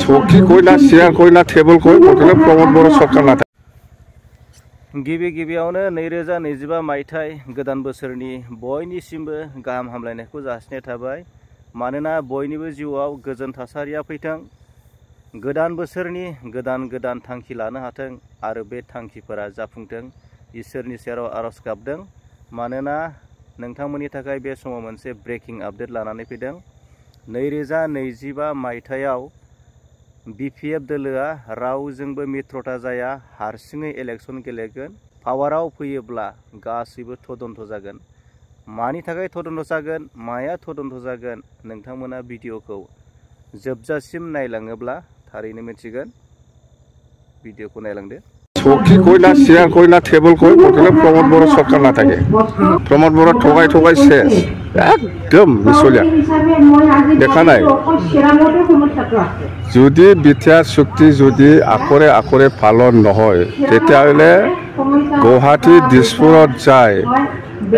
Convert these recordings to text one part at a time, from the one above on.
চৌকি কই না চেয়ার কই না টেবল কই বর্তমানে प्रमोद बर' सरकार ना गिबियावनो 2025 मायथाइ गोदान बोसोरनि बयनिसिमबो गाहाम हामलायनायखौ जासिनाय थाबाय मानोना बयनिबो जिउआव गोजोन थासारिया फैथों गोदान बोसोरनि गोदान थांखि लानो हाथों आरो बे थांखिफोरा जाफुंथों इसोरनि सेराव आरज गाबदों मानोना नोंथांमोननि थाखाय बे समाव मोनसे ब्रेकिं आपडेट लानानै फैदों 2025 मायथाइयाव BPF दोलोआ रावजोंबो मित्रता जाया हारसिङै इलेक्शन गेलेगोन पावाराव फैयोब्ला गासैबो तदन्त जागोन मानि थाखाय तदन्त जागोन माया तदन्त जागोन नोंथांमोना भिडिअखौ जोबजासिम नायलाङोब्ला थारैनो मिथिगोन भिडिअखौ नायलांदो चौकी कई ना चेयार कई ना टेबल कई बर्तमाने प्रमोद बर' सरकार ना थाके प्रमोद बर' थगाय शेष एकदम मिसलिया देखा नाय যদি বিটিআর চুক্তি যদি আকরে পালন নহয় তেতিয়াহ'লে গুৱাহাটী দিছপুৰত যায়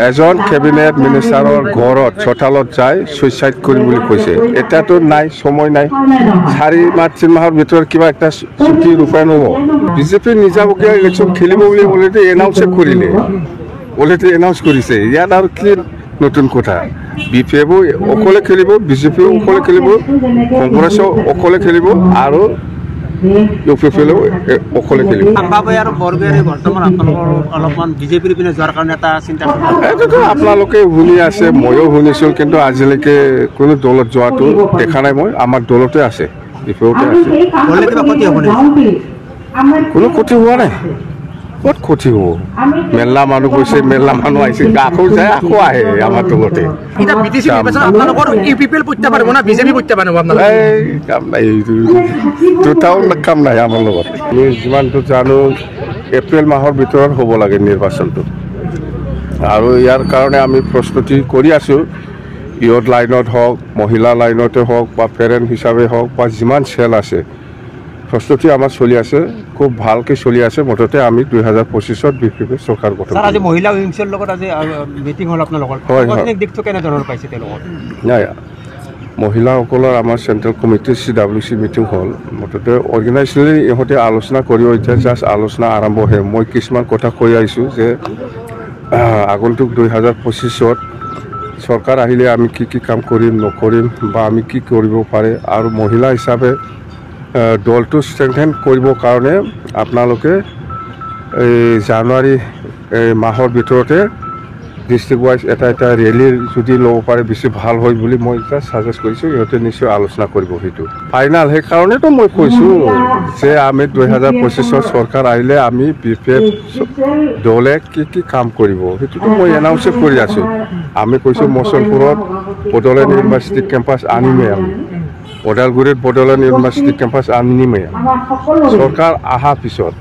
এজন কেবিনেট মিনিষ্টাৰৰ ঘৰত চোতালত যায় সুইচাইড কৰিম বুলি কৈছে এতিয়াতো নাই সময় নাই 4 মাহ 3 মাহৰ ভিতৰত কিবা একটা চুক্তি ৰূপায়ণ হ'ব বিজেপি নিজাবকীয়া ইলেকশ্যন খেলিব বুলি অলৰেডি এনাউন্স কৰিছে ইয়াত আৰু কি নতুন কথা বিপিএফ অকলে খেলিব বিজেপি অকলে খেলিব কংগ্ৰেছ অকলে খেলিব আৰু ইউপিএফএল অকলে খেলিব সম্ভাৱ্য আৰু বৰ্গেৰে বৰ্তমান আপোনালোকৰ অলপমান বিজেপিৰ পিনে যোৱাৰ কাৰণে এটা চিন্তা এইটো আপোনালোকে শুনি আছে ময়ো শুনিছোঁ কিন্তু আজিলৈকে কোনো দলত যোৱাটো দেখা নাই মই আমাৰ দলতে আছে বিপিএফতে আছে কোনো ক্ষতি হোৱা নাই ক'ত ক্ষতি হ'ব মেলা মানুহ গৈছে মেলা মানুহ আহিছে আকৌ যায় আকৌ আহে আমাৰ দলতে এটা বিটিসি নিৰ্বাচন আপোনালোকৰ ইউপিপিএল প্ৰত্যাহাৰ হ'ব না বিজেপি প্ৰত্যাহাৰ হ'ব আপোনালোকৰ এই কাম নাই দুটাও কাম নাই আমাৰ লগত আমি যিমানটো জানো এপ্ৰিল মাহৰ ভিতৰত হ'ব লাগে নিৰ্বাচনটো আৰু ইয়াৰ কাৰণে আমি প্ৰস্তুতি কৰি আছোঁ ইয়ত লাইনত হওক মহিলা লাইনতে হওক বা পেৰেণ্ট হিচাপে হওক বা যিমান চেল আছে প্ৰস্তুতি আমাৰ চলি আছে খুব ভালকৈ চলি আছে মুঠতে আমি 2025ত বিপিপি চৰকাৰ গঠন স্যাৰ আজি মহিলা উইংছৰ লগত আজি মিটিং হ'ল আপোনালোকৰ প্ৰত্যেক দিশটো কেনে ধৰণৰ পাইছে তেওঁলোকৰ নাই মহিলাসকলৰ আমাৰ চেণ্ট্ৰেল কমিটিৰ CWC মিটিং হ'ল মুঠতে অৰ্গেনাইজেশ্যনেলি ইহঁতে আলোচনা কৰি এতিয়া জাষ্ট আলোচনা আৰম্ভ হয় মই কিছুমান কথা কৈ আহিছোঁ যে আগন্তুক 2025ত চৰকাৰ আহিলে আমি কি কাম কৰিম নকৰিম বা আমি কি কৰিব পাৰে আৰু মহিলা হিচাপে দলটো ষ্ট্ৰেংথেন কৰিবৰ কাৰণে আপোনালোকে জানুৱাৰী মাহৰ ভিতৰতে ডিষ্ট্ৰিক্ট ৱাইজ এটা ৰেলীৰ যদি ল'ব পাৰে বেছি ভাল হয় বুলি মই এতিয়া ছাজেষ্ট কৰিছোঁ ইহঁতে নিশ্চয় আলোচনা কৰিব সেইটো ফাইনেল সেইকাৰণেতো মই কৈছোঁ যে আমি 2025ত চৰকাৰ আহিলে আমি বিপিএফ দলে কি কাম কৰিব সেইটোতো মই এনাউন্স কৰি আছোঁ আমি কৈছোঁ মচলপুৰত বড়োলেণ্ড ইউনিভাৰ্চিটি কেম্পাছ আনিমেই আমি ওদালগুৰিত বড়োলেণ্ড ইউনিভাৰ্চিটি কেম্পাছ আনিমেই চৰকাৰ অহাৰ পিছত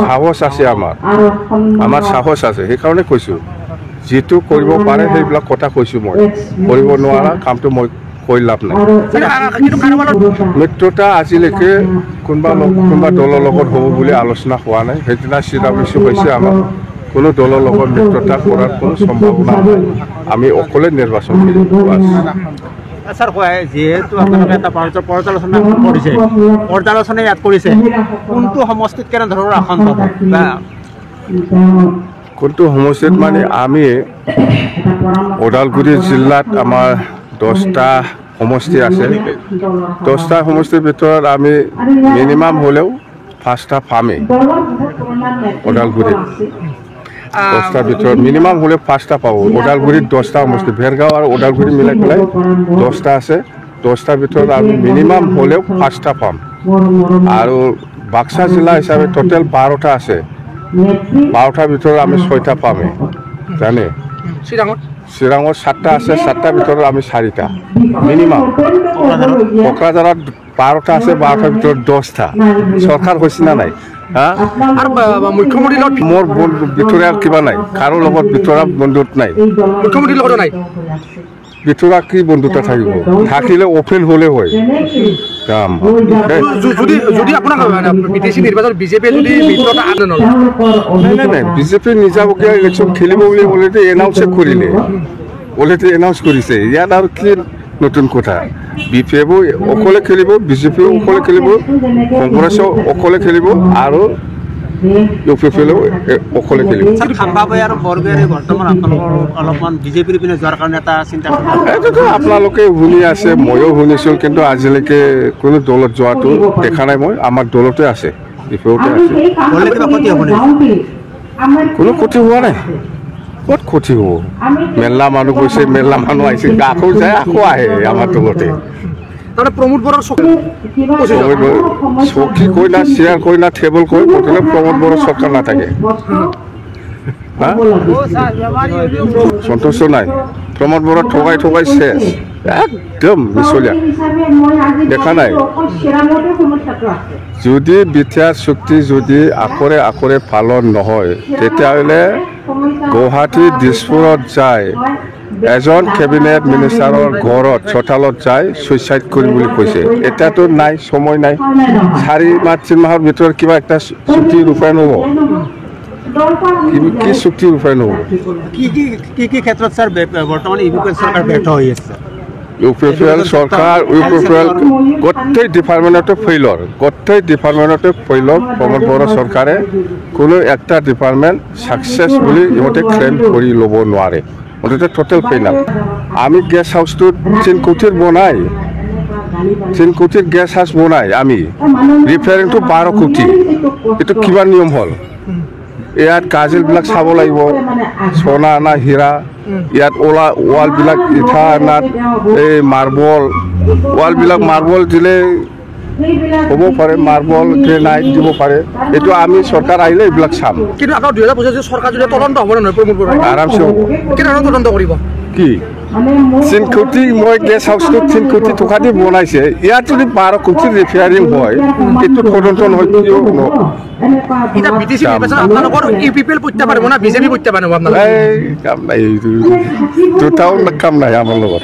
সাহস আছে আমাৰ সাহস আছে সেইকাৰণে কৈছোঁ যেটো কৰিব পাৰে সেইবিলাক কথা কৈছোঁ মই কৰিব নোৱাৰা কামটো মই কৈ লাভ নাই মিত্ৰতা আজিলৈকে কোনোবা দলৰ লগত হ'ব বুলি আলোচনা হোৱা নাই সেইদিনা CWC হৈছে আমাৰ কোনো দলৰ লগত মিত্ৰতা কৰাৰ কোনো সম্ভাৱনা নাই আমি অকলে নিৰ্বাচন কৰিম স্যাৰ কয় যেহেতু আপোনালোকে এটা পৰ্যালোচনা ইয়াত কৰিছে কোনটো সমষ্টিত কেনেধৰণৰ আসন পাব কোনটো সমষ্টিত মানে আমি ওদালগুৰি জিলাত আমাৰ 10টা সমষ্টি আছে 10টা সমষ্টিৰ ভিতৰত আমি মিনিমাম হ'লেও 5টা পামেই ওদালগুৰিত 10টাৰ ভিতৰত মিনিমাম হ'লে 5টা পাব ওদালগুৰিত 10টা সমষ্টি ভেৰগাঁও আৰু ওদালগুৰি মিলাই পেলাই 10টা আছে 10টাৰ ভিতৰত আমি মিনিমাম হ'লেও 5টা পাম আৰু বাক্সা জিলা হিচাপে টোটেল 12টা আছে 12টাৰ ভিতৰত আমি 6টা পামেই জানে চিৰাঙত 7টা আছে 7টাৰ ভিতৰত আমি 4টা মিনিমাম কোকৰাঝাৰত 12টা আছে 12টাৰ ভিতৰত 10টা চৰকাৰ হৈছে না নাই মুখ্যমন্ত্ৰীৰ লগত মোৰ ভিতৰীয়া কিবা নাই কাৰো লগত ভিতৰা বন্ধুত নাই মুখ্যমন্ত্ৰীৰ লগত নাই ভিতৰা কি বন্ধুতা থাকিব থাকিলে অপেন হ'লে হয় কাম যদি আপোনাক বিদেশী নিৰ্বাচন বিজেপিয়ে যদি মিত্ৰতা আনে নাই বিজেপি নিজাবকীয়া ইলেকশ্যন খেলিব বুলি অলৰেডি এনাউন্স কৰিছে ইয়াত আৰু কি নতুন কথা বি পি এফও অকলে খেলিব বিজেপিও অকলে খেলিব কংগ্ৰেছও অকলে খেলিব আৰু ইউ পি পি এলেও অকলে খেলিব স্যাৰ খাম্বাবাই আৰু বৰগয়াৰে বৰ্তমান আপোনালোকৰ অলপমান বিজেপিৰ পিনে যোৱাৰ কাৰণে এটা চিন্তা এইটোতো আপোনালোকে শুনি আছে ময়ো শুনিছোঁ কিন্তু আজিলৈকে কোনো দলত যোৱাটো দেখা নাই মই আমাৰ দলতে আছে বি পি এফতে আছে গ'লে কিবা ক্ষতি হ'ব নেকি কোনো ক্ষতি হোৱা নাই ক'ত ক্ষতি হ'ব মেলা মানুহ গৈছে মেলা মানুহ আহিছে আকৌ যায় আকৌ আহে আমাৰ দলতে তাৰমানে প্ৰমোদ বৰাৰ চকী কৈ না চেয়াৰ কৈ না টেবুল কৈ মুঠতে প্ৰমোদ বড়োৰ চৰকাৰ নাথাকে সন্তোষ নাই প্ৰমোদ বড়ো ঠগাই ঠগাই শেষ একদম মিছলীয়া দেখা নাই যদি বিটিআৰ চুক্তি যদি আখৰে আখৰে পালন নহয় তেতিয়াহ'লে গুৱাহাটী দিছপুৰত যায় এজন কেবিনেট মিনিষ্টাৰৰ ঘৰত চোতালত যায় ছুইচাইড কৰিম বুলি কৈছে এতিয়াতো নাই সময় নাই 4 মাহ 3 মাহৰ ভিতৰত কিবা এটা চুক্তি ৰূপায়ণ হ'ব কি চুক্তি ৰূপায়ণ হ'ব কি ক্ষেত্ৰত স্যাৰ বৰ্তমান ইউপিএল চৰকাৰ ব্যৰ্থ হৈ আছে ইউ পি পি এল চৰকাৰ ইউ পি পি এল গোটেই ডিপাৰ্টমেণ্টতে ফেইলৰ প্ৰমোদ বড়ো চৰকাৰে কোনো একটা ডিপাৰ্টমেণ্ট ছাকচেছ বুলি ইহঁতে ক্লেইম কৰি ল'ব নোৱাৰে মুঠতে টোটেল ফেইলাৰ আমি গেষ্ট হাউচটোত 3 কোটিৰ বনাই 3 কোটিৰ গেষ্ট হাউচ বনাই আমি ৰিপেয়াৰিংটো 12 কোটি এইটো কিবা নিয়ম হ'ল ইয়াত কাজিলবিলাক চাব লাগিব সোণা না হীৰা ইয়াত ৱালবিলাক ইটা না এই মাৰ্বল ৱালবিলাক মাৰ্বল দিলে হ'ব পাৰে মাৰ্বল গ্ৰেনাইট দিব পাৰে এইটো আমি চৰকাৰ আহিলে এইবিলাক চাম কিন্তু আকৌ 2025 চৰকাৰ যদি তদন্ত হ'ব নহয় প্ৰমোদ বৰা আৰামছে হ'ব কি ধৰণৰ তদন্ত কৰিব কি 3 কোটি মই গেষ্ট হাউচটো 3 কোটি টকা দি বনাইছে ইয়াত যদি 12 কোটি ৰিপেয়াৰিং হয় এইটো তদন্ত নহয় কিয় এটা বিটিসি নিৰ্বাচন আপোনালোকৰ ইউপিএল প্ৰত্যাহাৰ হ'ব না বিজেপি প্ৰত্যাহাৰ হ'ব আপোনালোকৰ এই কাম নাই দুটাও কাম নাই আমাৰ লগত